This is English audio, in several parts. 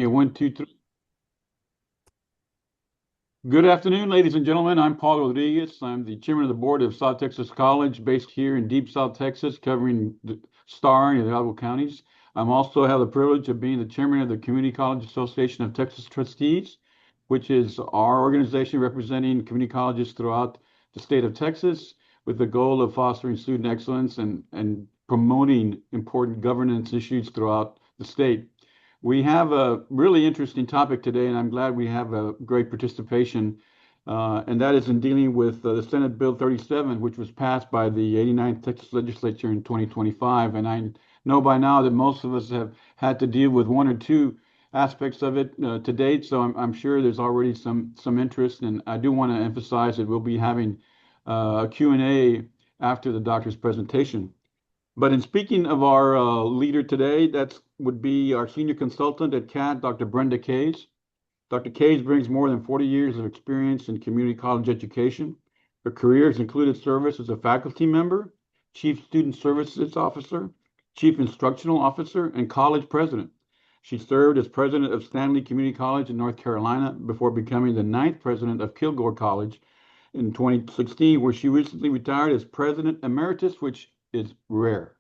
Yeah, 1, 2, 3. Good afternoon, ladies and gentlemen. I'm Paul Rodriguez. I'm the chairman of the board of South Texas College, based here in Deep South Texas, covering the Star and the Hidalgo counties. I'm also have the privilege of being the chairman of the Community College Association of Texas Trustees, which is our organization representing community colleges throughout the state of Texas, with the goal of fostering student excellence and promoting important governance issues throughout the state. We have a really interesting topic today, and I'm glad we have a great participation, and that is in dealing with the Senate Bill 37, which was passed by the 89th Texas Legislature in 2025. And I know by now that most of us have had to deal with one or two aspects of it to date, so I'm sure there's already some interest, and I do want to emphasize that we'll be having a Q&A after the doctor's presentation. But in speaking of our leader today, that would be our senior consultant at CCATT, Dr. Brenda Kays. Dr. Kays brings more than 40 years of experience in community college education. Her career has included service as a faculty member, chief student services officer, chief instructional officer, and college president. She served as president of Stanley Community College in North Carolina before becoming the ninth president of Kilgore College in 2016, where she recently retired as president emeritus, which is rare.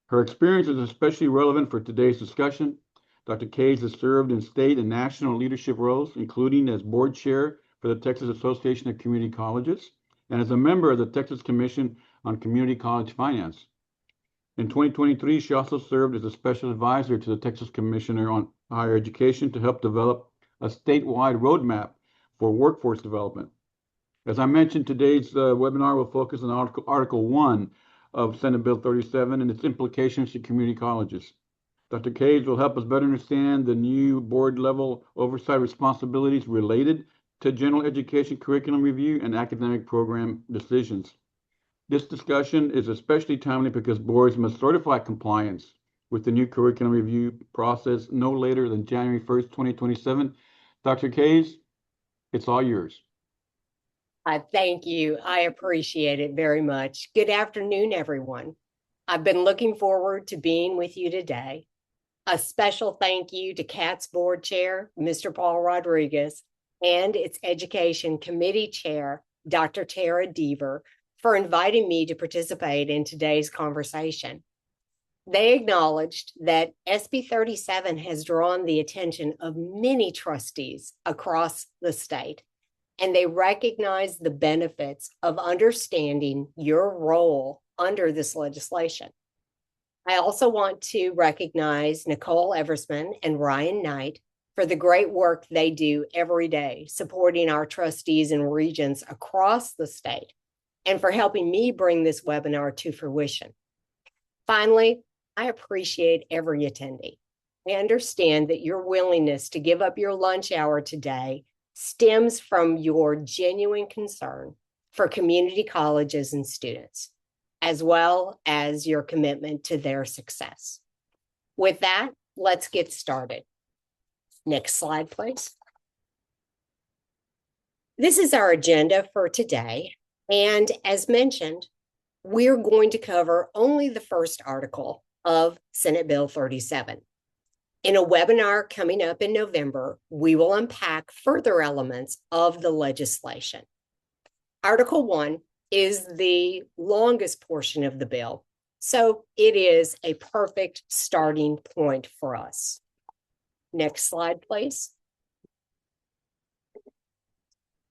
Her experience is especially relevant for today's discussion. Dr. Kays has served in state and national leadership roles, including as board chair for the Texas Association of Community Colleges and as a member of the Texas Commission on Community College Finance. In 2023, she also served as a special advisor to the Texas Commissioner on Higher Education to help develop a statewide roadmap for workforce development. As I mentioned, today's webinar will focus on Article 1 of Senate Bill 37 and its implications to community colleges. Dr. Kays will help us better understand the new board level oversight responsibilities related to general education curriculum review and academic program decisions. This discussion is especially timely because boards must certify compliance with the new curriculum review process no later than January 1st, 2027. Dr. Kays, it's all yours. Thank you. I appreciate it very much. Good afternoon, everyone. I've been looking forward to being with you today. A special thank you to CCATT's board chair, Mr. Paul Rodriguez, and its education committee chair, Dr. Tara Deaver, for inviting me to participate in today's conversation. They acknowledged that SB 37 has drawn the attention of many trustees across the state, and they recognize the benefits of understanding your role under this legislation. I also want to recognize Nicole Eversman and Ryan Knight for the great work they do every day supporting our trustees and regents across the state and for helping me bring this webinar to fruition. Finally, I appreciate every attendee. I understand that your willingness to give up your lunch hour today stems from your genuine concern for community colleges and students, as well as your commitment to their success. With that, let's get started. Next slide, please. This is our agenda for today, and as mentioned, we're going to cover only the first article of Senate Bill 37. In a webinar coming up in November, we will unpack further elements of the legislation. Article 1 is the longest portion of the bill, so it is a perfect starting point for us. Next slide, please.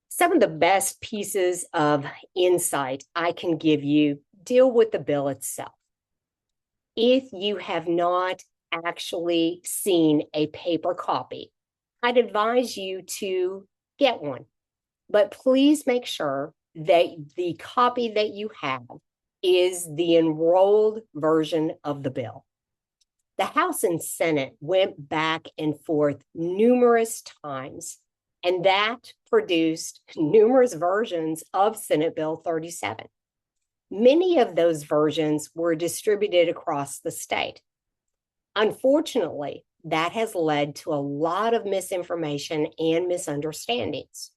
Some of the best pieces of insight I can give you deal with the bill itself. If you have not actually seen a paper copy, I'd advise you to get one. But please make sure that the copy that you have is the enrolled version of the bill. The House and Senate went back and forth numerous times, and that produced numerous versions of Senate Bill 37. Many of those versions were distributed across the state. Unfortunately, that has led to a lot of misinformation and misunderstandings.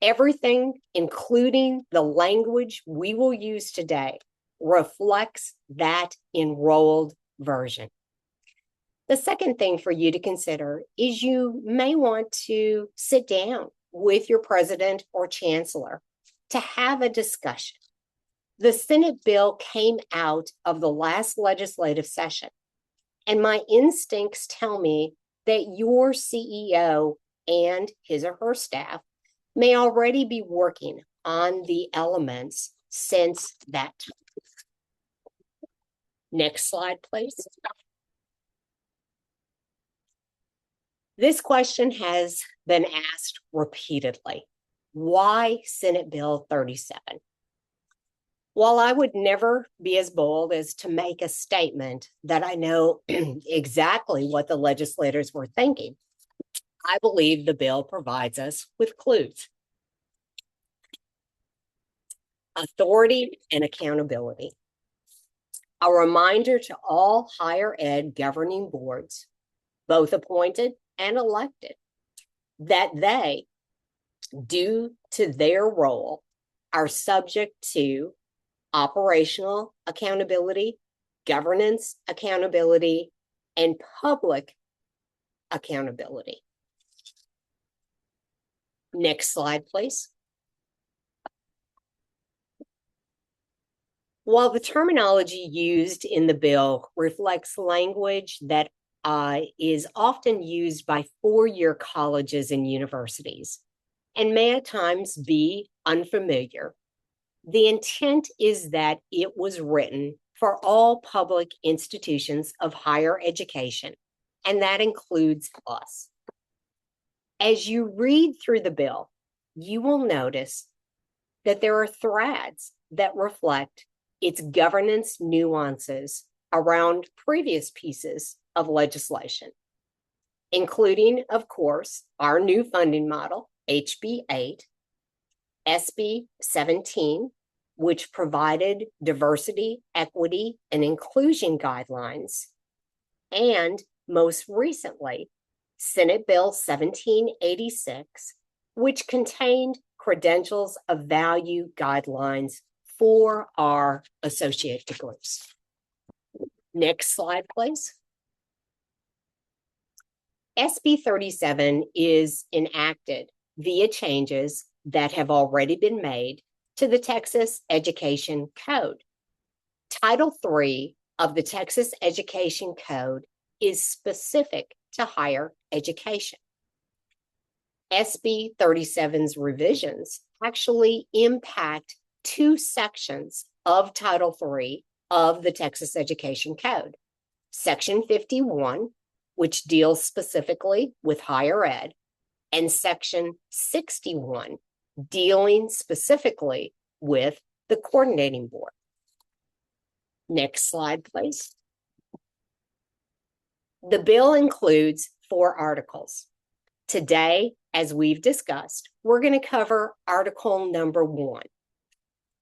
Everything, including the language we will use today, reflects that enrolled version. The second thing for you to consider is you may want to sit down with your president or chancellor to have a discussion. The Senate bill came out of the last legislative session, and my instincts tell me that your CEO and his or her staff may already be working on the elements since that time. Next slide, please. This question has been asked repeatedly. Why Senate Bill 37? While I would never be as bold as to make a statement that I know exactly what the legislators were thinking, I believe the bill provides us with clues. Authority and accountability. A reminder to all higher ed governing boards, both appointed and elected, that they, due to their role, are subject to operational accountability, governance accountability, and public accountability. Next slide, please. While the terminology used in the bill reflects language that is often used by four-year colleges and universities, and may at times be unfamiliar, the intent is that it was written for all public institutions of higher education, and that includes us. As you read through the bill, you will notice that there are threads that reflect its governance nuances around previous pieces of legislation, including, of course, our new funding model, HB 8, SB 17, which provided diversity, equity, and inclusion guidelines, and most recently, Senate Bill 1786, which contained credentials of value guidelines for our associate degrees. Next slide, please. SB 37 is enacted via changes that have already been made to the Texas Education Code. Title III of the Texas Education Code is specific to higher education. SB 37's revisions actually impact two sections of Title III of the Texas Education Code. Section 51, which deals specifically with higher ed, and Section 61, dealing specifically with the coordinating board. Next slide, please. The bill includes 4 articles. Today, as we've discussed, we're going to cover article number 1.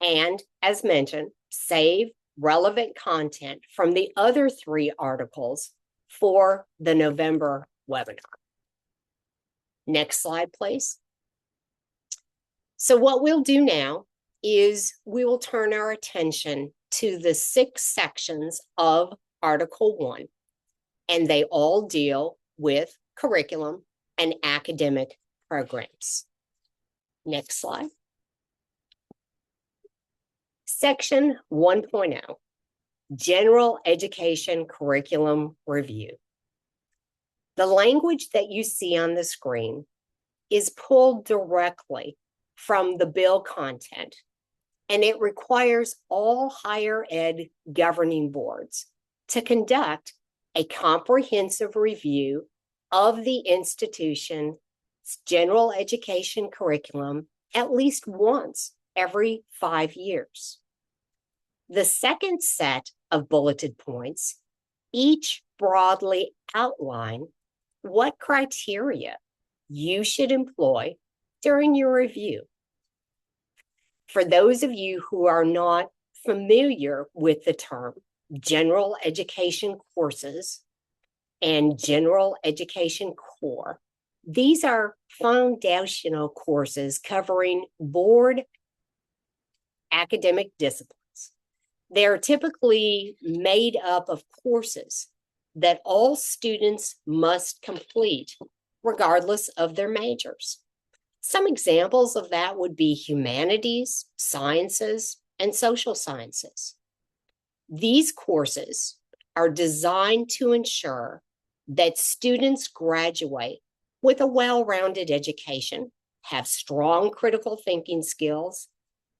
And as mentioned, save relevant content from the other 3 articles for the November webinar. Next slide, please. So what we'll do now is we will turn our attention to the 6 sections of Article 1, and they all deal with curriculum and academic programs. Next slide. Section 1.0, General Education Curriculum Review. The language that you see on the screen is pulled directly from the bill content, and it requires all higher ed governing boards to conduct a comprehensive review of the institution's general education curriculum at least once every 5 years. The second set of bulleted points each broadly outline what criteria you should employ during your review. For those of you who are not familiar with the term general education courses and general education core, these are foundational courses covering board academic disciplines. They're typically made up of courses that all students must complete, regardless of their majors. Some examples of that would be humanities, sciences, and social sciences. These courses are designed to ensure that students graduate with a well-rounded education, have strong critical thinking skills,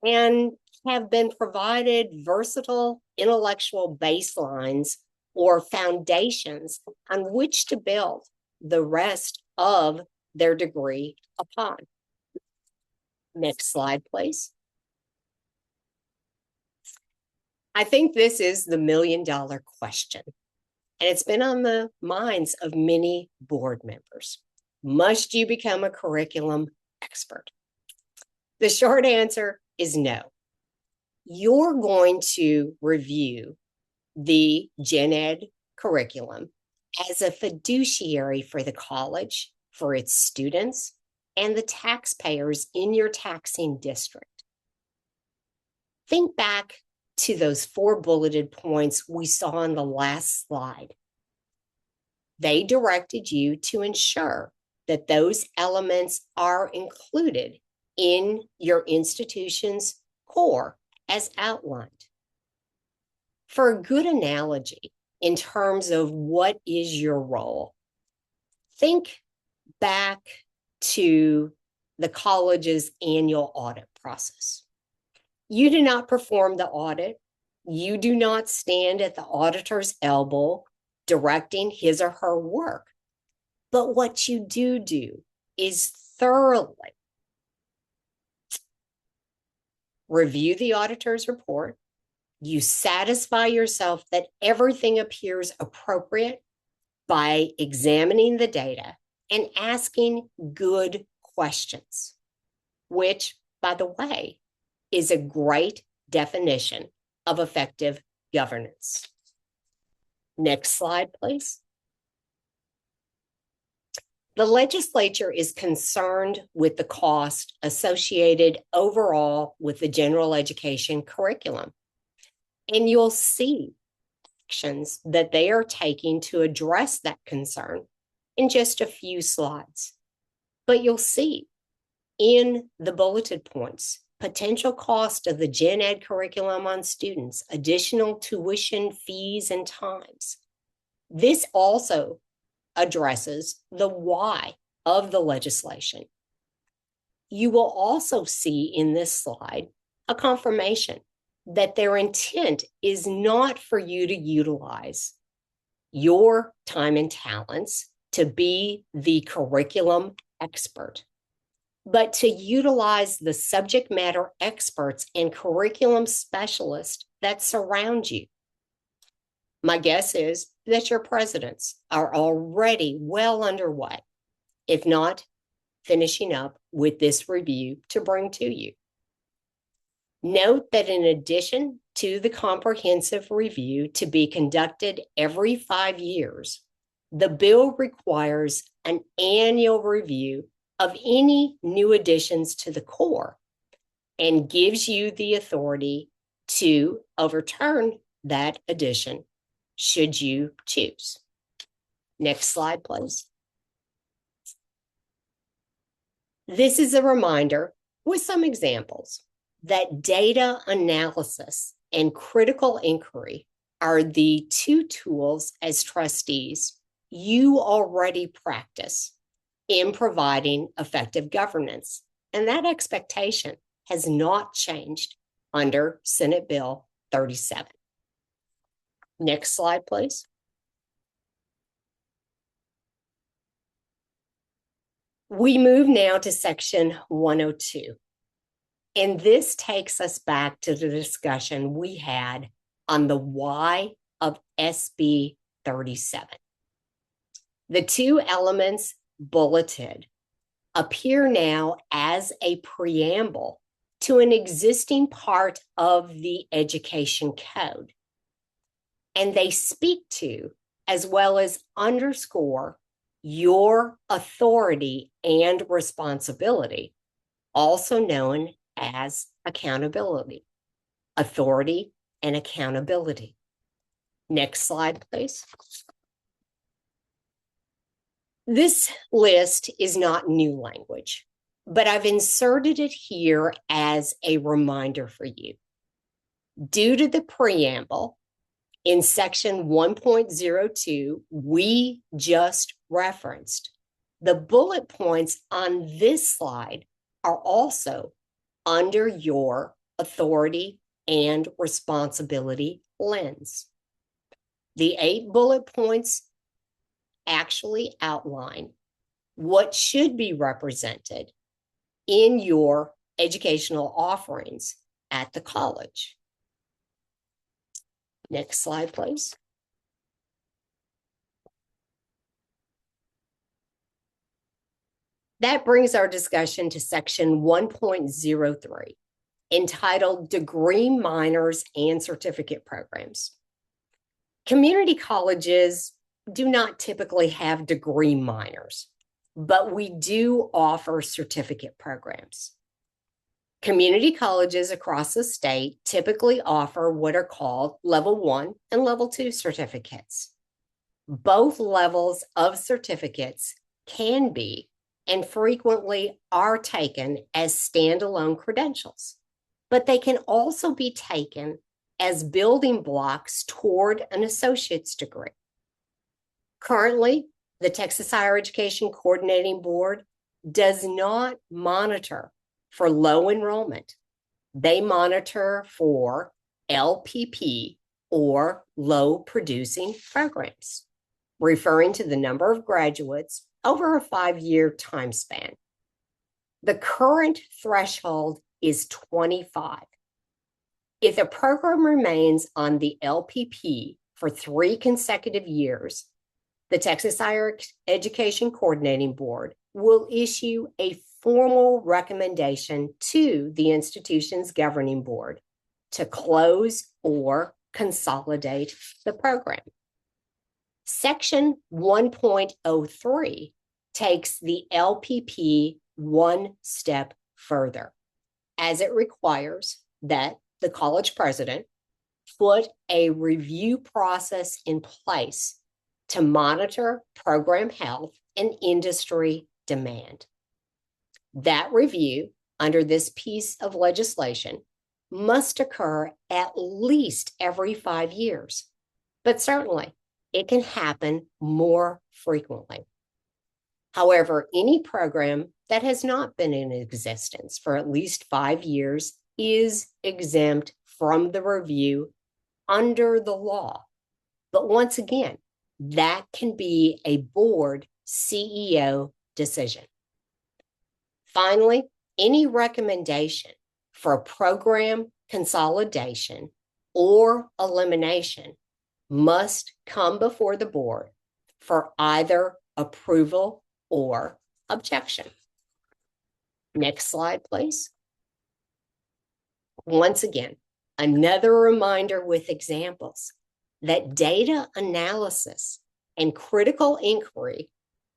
and have been provided versatile intellectual baselines or foundations on which to build the rest of their degree upon. Next slide, please. I think this is the million-dollar question, and it's been on the minds of many board members. Must you become a curriculum expert? The short answer is no. You're going to review the Gen Ed curriculum as a fiduciary for the college, for its students, and the taxpayers in your taxing district. Think back to those 4 bulleted points we saw on the last slide. They directed you to ensure that those elements are included in your institution's core as outlined. For a good analogy in terms of what is your role, think back to the college's annual audit process. You do not perform the audit. You do not stand at the auditor's elbow directing his or her work. But what you do is thoroughly review the auditor's report. You satisfy yourself that everything appears appropriate by examining the data and asking good questions, which, by the way, is a great definition of effective governance. Next slide, please. The legislature is concerned with the cost associated overall with the general education curriculum. And you'll see actions that they are taking to address that concern in just a few slides. But you'll see in the bulleted points, potential cost of the Gen Ed curriculum on students, additional tuition, fees, and times. This also addresses the why of the legislation. You will also see in this slide a confirmation that their intent is not for you to utilize your time and talents to be the curriculum expert, but to utilize the subject matter experts and curriculum specialists that surround you. My guess is that your presidents are already well underway, if not finishing up with this review to bring to you. Note that in addition to the comprehensive review to be conducted every 5 years, the bill requires an annual review of any new additions to the core and gives you the authority to overturn that addition should you choose. Next slide, please. This is a reminder with some examples that data analysis and critical inquiry are the 2 tools as trustees you already practice in providing effective governance. And that expectation has not changed under Senate Bill 37. Next slide, please. We move now to section 102. And this takes us back to the discussion we had on the why of SB 37. The 2 elements bulleted appear now as a preamble to an existing part of the education code. And they speak to, as well as underscore, your authority and responsibility, also known as accountability, authority and accountability. Next slide, please. This list is not new language, but I've inserted it here as a reminder for you. Due to the preamble in section 1.02, we just referenced, the bullet points on this slide are also under your authority and responsibility lens. The 8 bullet points actually outline what should be represented in your educational offerings at the college. Next slide, please. That brings our discussion to section 1.03, entitled Degree Minors and Certificate Programs. Community colleges do not typically have degree minors, but we do offer certificate programs. Community colleges across the state typically offer what are called level 1 and level 2 certificates. Both levels of certificates can be and frequently are taken as standalone credentials, but they can also be taken as building blocks toward an associate's degree. Currently, the Texas Higher Education Coordinating Board does not monitor for low enrollment. They monitor for LPP, or low producing programs, referring to the number of graduates over a 5-year time span. The current threshold is 25. If a program remains on the LPP for 3 consecutive years, the Texas Higher Education Coordinating Board will issue a formal recommendation to the institution's governing board to close or consolidate the program. Section 1.03 takes the LPP one step further, as it requires that the college president put a review process in place to monitor program health and industry demand. That review under this piece of legislation must occur at least every 5 years, but certainly it can happen more frequently. However, any program that has not been in existence for at least 5 years is exempt from the review under the law. But once again, that can be a board CEO decision. Finally, any recommendation for program consolidation or elimination must come before the board for either approval or objection. Next slide, please. Once again, another reminder with examples that data analysis and critical inquiry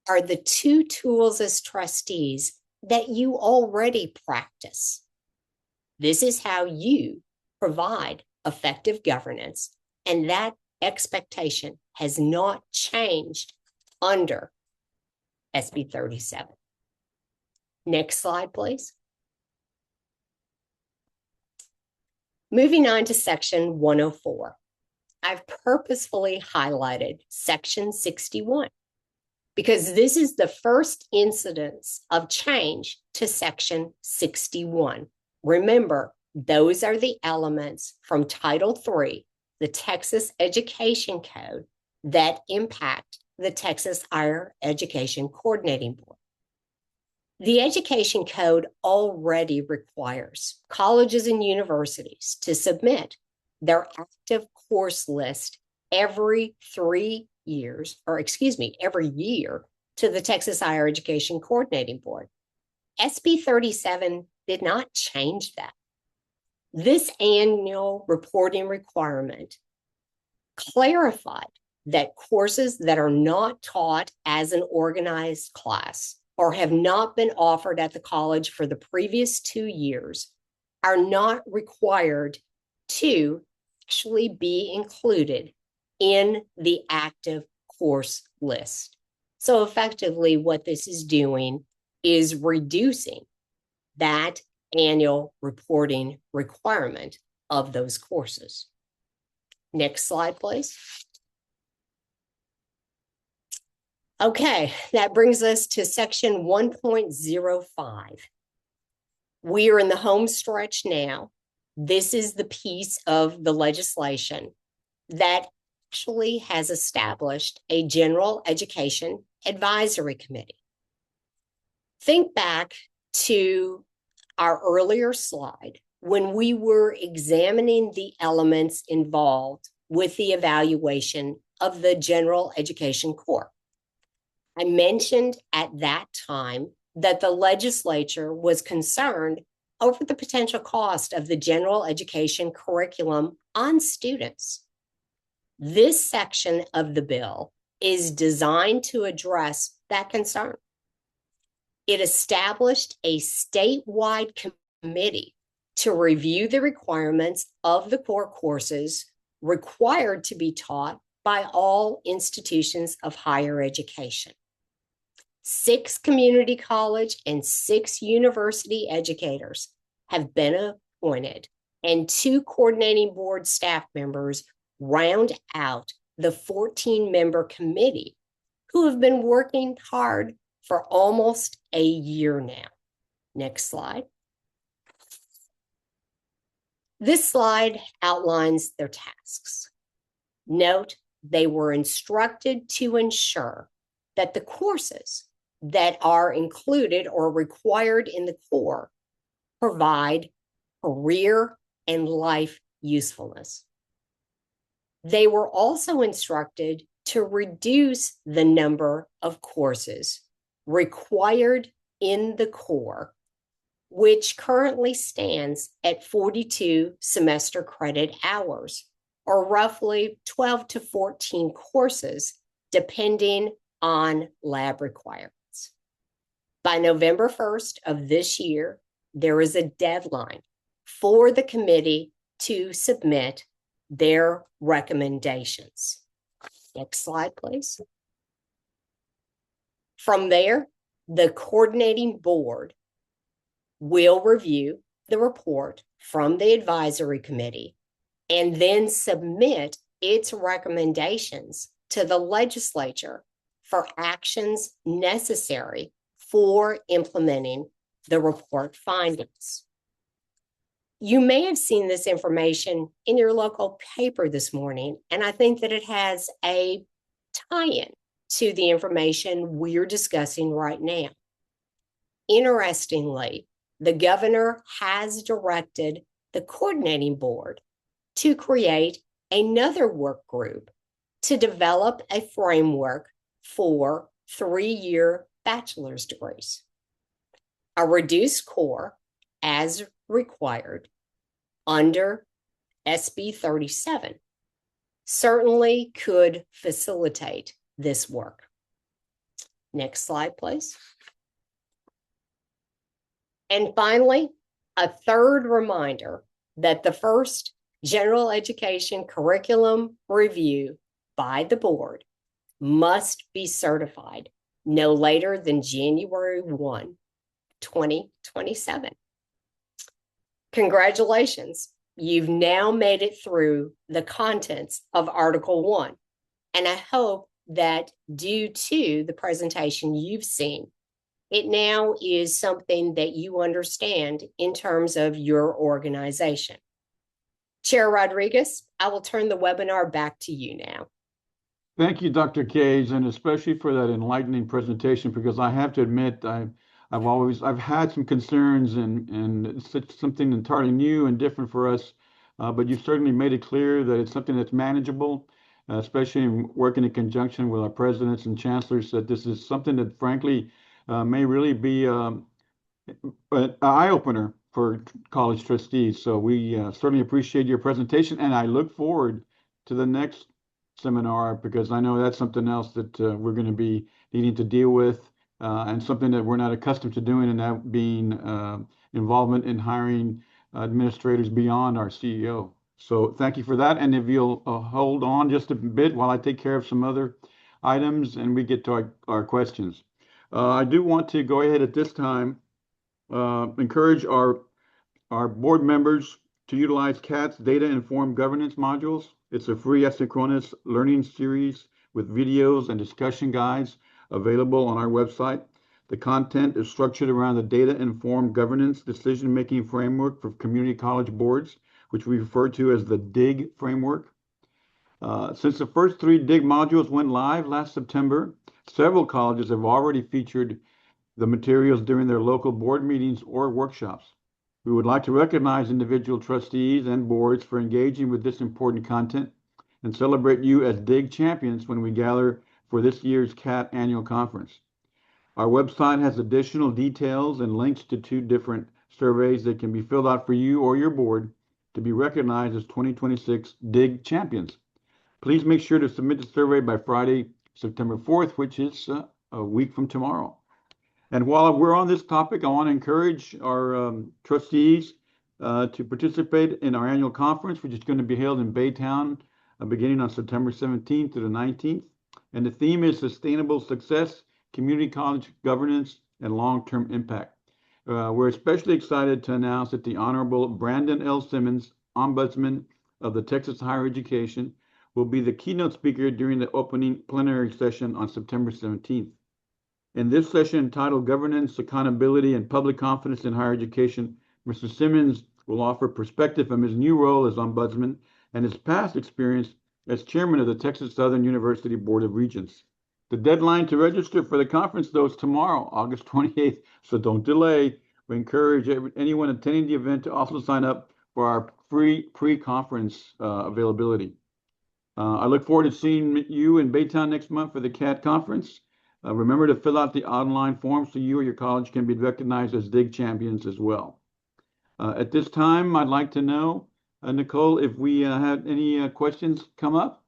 are the 2 tools as trustees that you already practice. This is how you provide effective governance, and that expectation has not changed under SB 37. Next slide, please. Moving on to section 104. I've purposefully highlighted section 61 because this is the first incidence of change to section 61. Remember, those are the elements from Title III, the Texas Education Code, that impact the Texas Higher Education Coordinating Board. The Education Code already requires colleges and universities to submit their active course list every year to the Texas Higher Education Coordinating Board. SB 37 did not change that. This annual reporting requirement clarified that courses that are not taught as an organized class or have not been offered at the college for the previous 2 years are not required to actually be included in the active course list. So effectively, what this is doing is reducing that annual reporting requirement of those courses. Next slide, please. Okay, that brings us to section 1.05. We are in the home stretch now. This is the piece of the legislation that actually has established a general education advisory committee. Think back to our earlier slide when we were examining the elements involved with the evaluation of the general education core. I mentioned at that time that the legislature was concerned over the potential cost of the general education curriculum on students. This section of the bill is designed to address that concern. It established a statewide committee to review the requirements of the core courses required to be taught by all institutions of higher education. 6 community college and 6 university educators have been appointed, and 2 coordinating board staff members round out the 14-member committee who have been working hard for almost a year now. Next slide. This slide outlines their tasks. Note, they were instructed to ensure that the courses that are included or required in the core provide career and life usefulness. They were also instructed to reduce the number of courses required in the core, which currently stands at 42 semester credit hours, or roughly 12 to 14 courses, depending on lab requirements. By November 1st of this year, there is a deadline for the committee to submit their recommendations. Next slide, please. From there, the coordinating board will review the report from the advisory committee and then submit its recommendations to the legislature for actions necessary for implementing the report findings. You may have seen this information in your local paper this morning, and I think that it has a tie-in to the information we're discussing right now. Interestingly, the governor has directed the coordinating board to create another work group to develop a framework for 3-year bachelor's degrees. A reduced core, as required under SB 37, certainly could facilitate this work. Next slide, please. And finally, a third reminder that the first general education curriculum review by the board must be certified no later than January 1, 2027. Congratulations. You've now made it through the contents of Article 1. And I hope that due to the presentation you've seen, it now is something that you understand in terms of your organization. Chair Rodriguez, I will turn the webinar back to you now. Thank you, Dr. Kays, and especially for that enlightening presentation, because I have to admit, I've had some concerns, and it's something entirely new and different for us, but you've certainly made it clear that it's something that's manageable, especially in working in conjunction with our presidents and chancellors, that this is something that frankly may really be an eye-opener for college trustees. So we certainly appreciate your presentation, and I look forward to the next seminar, because I know that's something else that we're going to be needing to deal with, and something that we're not accustomed to doing, and that being involvement in hiring administrators beyond our CEO. So thank you for that. And if you'll hold on just a bit while I take care of some other items and we get to our questions. I do want to go ahead at this time, encourage our board members to utilize CATT's data-informed governance modules. It's a free asynchronous learning series with videos and discussion guides available on our website. The content is structured around the data-informed governance decision-making framework for community college boards, which we refer to as the DIG framework. Since the first 3 DIG modules went live last September, several colleges have already featured the materials during their local board meetings or workshops. We would like to recognize individual trustees and boards for engaging with this important content and celebrate you as DIG champions when we gather for this year's CATT annual conference. Our website has additional details and links to 2 different surveys that can be filled out for you or your board to be recognized as 2026 DIG champions. Please make sure to submit the survey by Friday, September 4th, which is a week from tomorrow. And while we're on this topic, I want to encourage our trustees to participate in our annual conference, which is going to be held in Baytown beginning on September 17th to the 19th. And the theme is Sustainable Success, Community College Governance, and Long-Term Impact. We're especially excited to announce that the Honorable Brandon L. Simmons, Ombudsman of the Texas Higher Education, will be the keynote speaker during the opening plenary session on September 17th. In this session entitled Governance, Accountability, and Public Confidence in Higher Education, Mr. Simmons will offer perspective from his new role as Ombudsman and his past experience as Chairman of the Texas Southern University Board of Regents. The deadline to register for the conference, though, is tomorrow, August 28th, so don't delay. We encourage anyone attending the event to also sign up for our free pre-conference availability. I look forward to seeing you in Baytown next month for the CATT conference. Remember to fill out the online form so you or your college can be recognized as DIG champions as well. At this time, I'd like to know, Nicole, if we had any questions come up.